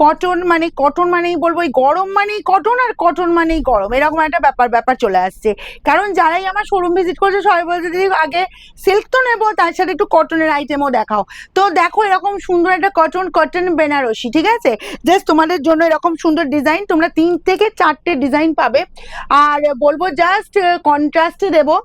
Cotton মানেই বলবো এই গরম মানেই কটন, আর কটন মানেই গরম, এরকম একটা ব্যাপার চলে আসছে। কারণ যারাই আমার শোরুম ভিজিট করছে সবাই বলছে দিদি আগে সিল্ক তো নেবো, তার সাথে একটু কটনের আইটেমও দেখাও। তো দেখো এরকম সুন্দর একটা কটন বেনারসি, ঠিক আছে, জাস্ট তোমাদের জন্য এরকম সুন্দর ডিজাইন, তোমরা 3 থেকে 4টে ডিজাইন পাবে। আর বলবো জাস্ট কন্ট্রাস্টে দেবো,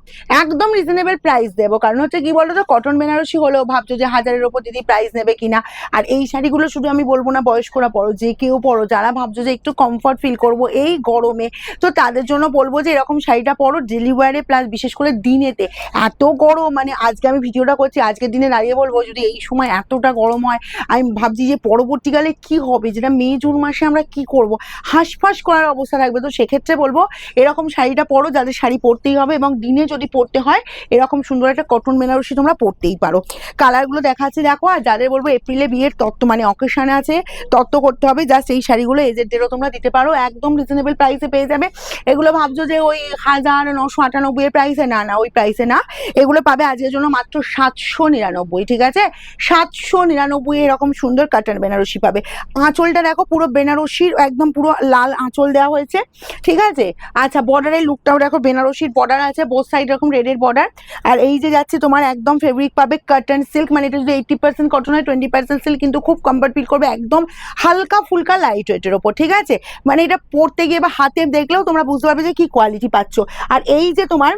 একদম রিজনেবল প্রাইস দেবো। কারণ হচ্ছে কি বলতো, কটন বেনারসি হলেও ভাবছো যে 1000-এর ওপর দিদি প্রাইস নেবে কিনা। আর এই শাড়িগুলো শুধু আমি বলবো না বয়স্করা পরো, যে কেউ পরো, যারা ভাবছো যে একটু কমফর্ট ফিল করবো এই গরমে, তো তাদের জন্য বলবো যে এরকম শাড়িটা পরো ডেলি ওয়্যারে, প্লাস বিশেষ করে দিনেতে। এত গরম, মানে আজকে আমি ভিডিওটা করছি, আজকের দিনে দাঁড়িয়ে বলবো যদি এই সময় এতটা গরম হয়, আমি ভাবছি যে পরবর্তীকালে কি হবে, যেটা মে জুন মাসে আমরা কি করব, হাঁসফাঁস করার অবস্থা থাকবে। তো সেক্ষেত্রে বলবো এরকম শাড়িটা পরো, যাদের শাড়ি পরতেই হবে, এবং দিনে যদি পরতে হয় এরকম সুন্দর একটা কটন বেনারসি তোমরা পরতেই পারো। কালারগুলো দেখাচ্ছি দেখো। আর যাদের বলবো এপ্রিলে বিয়ের তত্ত্ব মানে অকেশনে আছে, তত্ত্ব করতে হবে, জাস্ট এই শাড়িগুলো এজেন্টদেরও তোমরা দিতে পারো, একদম রিজনেবল প্রাইসে পেয়ে যাবে। এগুলো ভাবছো যে ওই 1998 এর প্রাইসে, না ওই প্রাইসে না, এগুলো পাবে আজকের জন্য মাত্র 799, ঠিক আছে, 799 এরকম সুন্দর কাটার বেনারসি পাবে। আঁচলটা দেখো পুরো বেনারসির একদম পুরো লাল আঁচল দেওয়া হয়েছে, ঠিক আছে। আচ্ছা, বর্ডারের লুকটাও দেখো, বেনারসির বর্ডার আছে বোথ সাইড, এরকম রেডের বর্ডার। আর এই যে যাচ্ছে তোমার একদম ফেব্রিক পাবে কটন সিল্ক, মানে এটা যদি 80% কটন হয় 20% সিল্ক, কিন্তু খুব কমফর্ট ফিল করবে, একদম হালকা ফুলকা লাইট ওয়েটের ওপর, ঠিক আছে। মানে এটা পরতে গিয়ে বা হাতে দেখলেও তোমরা বুঝতে পারবে যে কি কোয়ালিটি পাচ্ছ। আর এই যে তোমার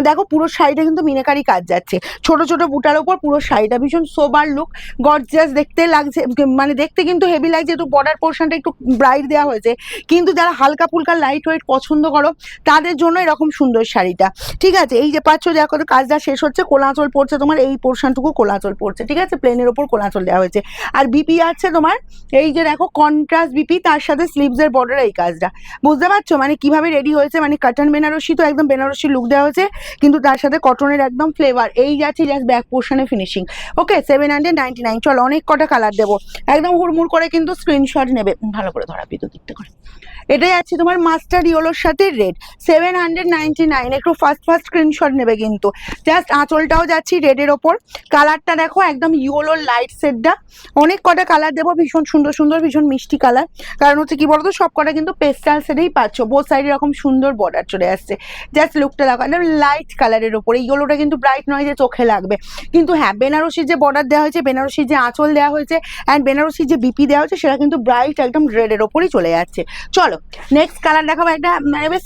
দেখো পুরো শাড়িটা কিন্তু মিনাকারি কাজ যাচ্ছে, ছোট ছোট বুটার ওপর পুরো শাড়িটা, ভীষণ সোবার লুক, গর্জিয়াস দেখতে লাগছে, মানে দেখতে কিন্তু হেভি লাগছে। একটু বর্ডার পোর্শনটা একটু ব্রাইট দেওয়া হয়েছে, কিন্তু যারা হালকা ফুলকা লাইট ওয়েট পছন্দ করো তাদের জন্য এরকম সুন্দর শাড়িটা, ঠিক আছে। এই যে পাচ্ছ দেখো কাজটা শেষ হচ্ছে, কোলাঁচল পড়ছে তোমার, এই পোর্শনটুকু কোলাঁচল পড়ছে, ঠিক আছে, প্লেনের ওপর কোলাঁচল দেওয়া হয়েছে। আর বিপি আছে তোমার, এই যে দেখো কন্ট্রাস্ট বিপি, তার সাথে স্লিভসের বর্ডার, এই কাজটা বুঝতে পারছো মানে কিভাবে রেডি হয়েছে, মানে কটন বেনারসি তো একদম বেনারসি লুক দেওয়া হয়েছে, কিন্তু তার সাথে কটনের একদম ফ্লেভার। এই যাচ্ছে জাস্ট ব্যাক পোর্শনে ফিনিশিং, ওকে 799। চলো অনেক কটা কালার দেবো, একদম হুড়মুড় করে কিন্তু স্ক্রিনশট নেবে, ভালো করে ধরা পিতো দিকটা করে। এটাই আছে তোমার মাস্টার্ড ইয়েলোর সাথে রেড, 799, একটু ফার্স্ট স্ক্রিনশট নেবে কিন্তু। জাস্ট আঁচলটাও যাচ্ছি রেডের ওপর, কালারটা দেখো একদম ইয়েলোর লাইট শেডটা। অনেক কটা কালার দেবো, ভীষণ সুন্দর ভীষণ মিষ্টি কালার। কারণ হচ্ছে কি বলতো, সব কটা কিন্তু পেস্টাল শেডেই পাচ্ছ, বোথ সাইডে এরকম সুন্দর বর্ডার চলে আসছে। জাস্ট লুকটা দেখো, একদম লাইট কালারের ওপর, এই ইয়েলোটা কিন্তু ব্রাইট নয় যে চোখে লাগবে, কিন্তু হ্যাঁ বেনারসির যে বর্ডার দেওয়া হয়েছে, বেনারসির যে আঁচল দেওয়া হয়েছে, অ্যান্ড বেনারসির যে বিপি দেওয়া হয়েছে, সেটা কিন্তু ব্রাইট একদম রেডের ওপরই চলে যাচ্ছে। চলো নেক্সট কালার দেখাবো, একটা মানে বেশ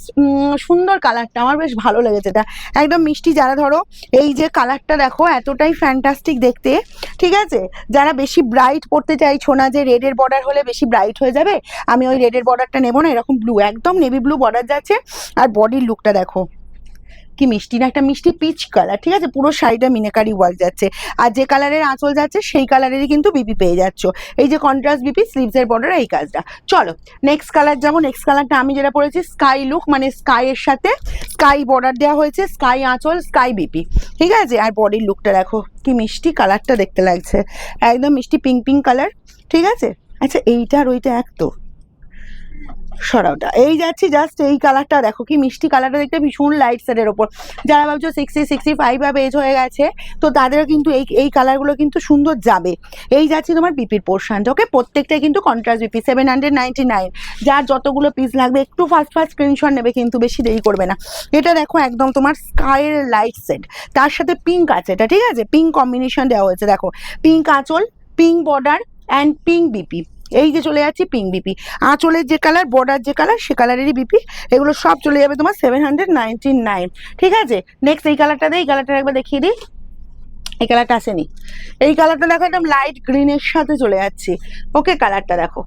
সুন্দর কালারটা, আমার বেশ ভালো লেগেছে এটা, একদম মিষ্টি। যারা ধরো এই যে কালারটা দেখো এতটাই ফ্যান্টাস্টিক দেখতে, ঠিক আছে, যারা বেশি ব্রাইট পড়তে চাইছো না যে রেডের বর্ডার হলে বেশি ব্রাইট হয়ে যাবে, আমি ওই রেডের বর্ডারটা নেবো না, এরকম ব্লু, একদম নেভি ব্লু বর্ডার যাচ্ছে। আর বডির লুকটা দেখো কি মিষ্টি না, একটা মিষ্টি পিচ কালার, ঠিক আছে, পুরো শাড়িটা মিনাকারি ওয়ার্ক যাচ্ছে। আর যে কালারের আঁচল যাচ্ছে সেই কালারেরই কিন্তু বিপি পেয়ে যাচ্ছ, এই যে কন্ট্রাস্ট বিপি, স্লিভসের বর্ডার, এই কাজটা। চলো নেক্সট কালার যাবো। নেক্সট কালারটা আমি যেটা পরেছি স্কাই লুক, মানে স্কাই এর সাথে স্কাই বর্ডার দেওয়া হয়েছে, স্কাই আঁচল, স্কাই বিপি, ঠিক আছে। আর বডির লুকটা দেখো কি মিষ্টি কালারটা দেখতে লাগছে, একদম মিষ্টি পিঙ্ক কালার, ঠিক আছে। আচ্ছা এইটা আর ওইটা এক তো, সরাওটা এই যাচ্ছি, জাস্ট এই কালারটা দেখো কি মিষ্টি কালারটা দেখতে, ভীষণ লাইট শেডের ওপর। যারা ভাবছো 60-65 বা এজ হয়ে গেছে, তো তাদেরও কিন্তু এই কালারগুলো কিন্তু সুন্দর যাবে। এই যাচ্ছি তোমার বিপির পোর্শনটা, ওকে, প্রত্যেকটাই কিন্তু কন্ট্রাস্ট বিপি, 799। যার যতগুলো পিস লাগবে একটু ফার্স্ট স্ক্রিনশট নেবে, কিন্তু বেশি দেরি করবে না। এটা দেখো একদম তোমার স্কাইয়ের লাইট শেড, তার সাথে পিঙ্ক আছে এটা, ঠিক আছে, পিঙ্ক কম্বিনেশন দেওয়া হয়েছে, দেখো পিঙ্ক আঁচল, pink border and pink BP. এই যে চলে যাচ্ছি পিঙ্ক বিপি, আঁচলের যে কালার, বর্ডার যে কালার, সে কালারেরই বিপি, এগুলো সব চলে যাবে তোমার 799, ঠিক আছে। নেক্সট এই কালারটা দেয়, এই কালারটা একবার দেখিয়ে দিই, এই কালারটা আসেনি, এই কালারটা দেখো একদম লাইট গ্রিনের সাথে চলে যাচ্ছি, ওকে, কালারটা দেখো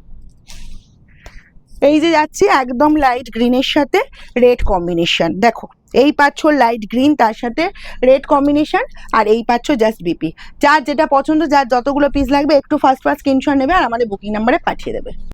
এই যে যাচ্ছি একদম লাইট গ্রিনের সাথে রেড কম্বিনেশন, দেখো এই পাচ্ছ লাইট গ্রিন, তার সাথে রেড কম্বিনেশন, আর এই পাচ্ছ জাস্ট বিপি। যার যেটা পছন্দ, যার যতগুলো পিস লাগবে একটু ফার্স্ট স্ক্রিনশট নেবে আর আমাদের বুকিং নাম্বারে পাঠিয়ে দেবে।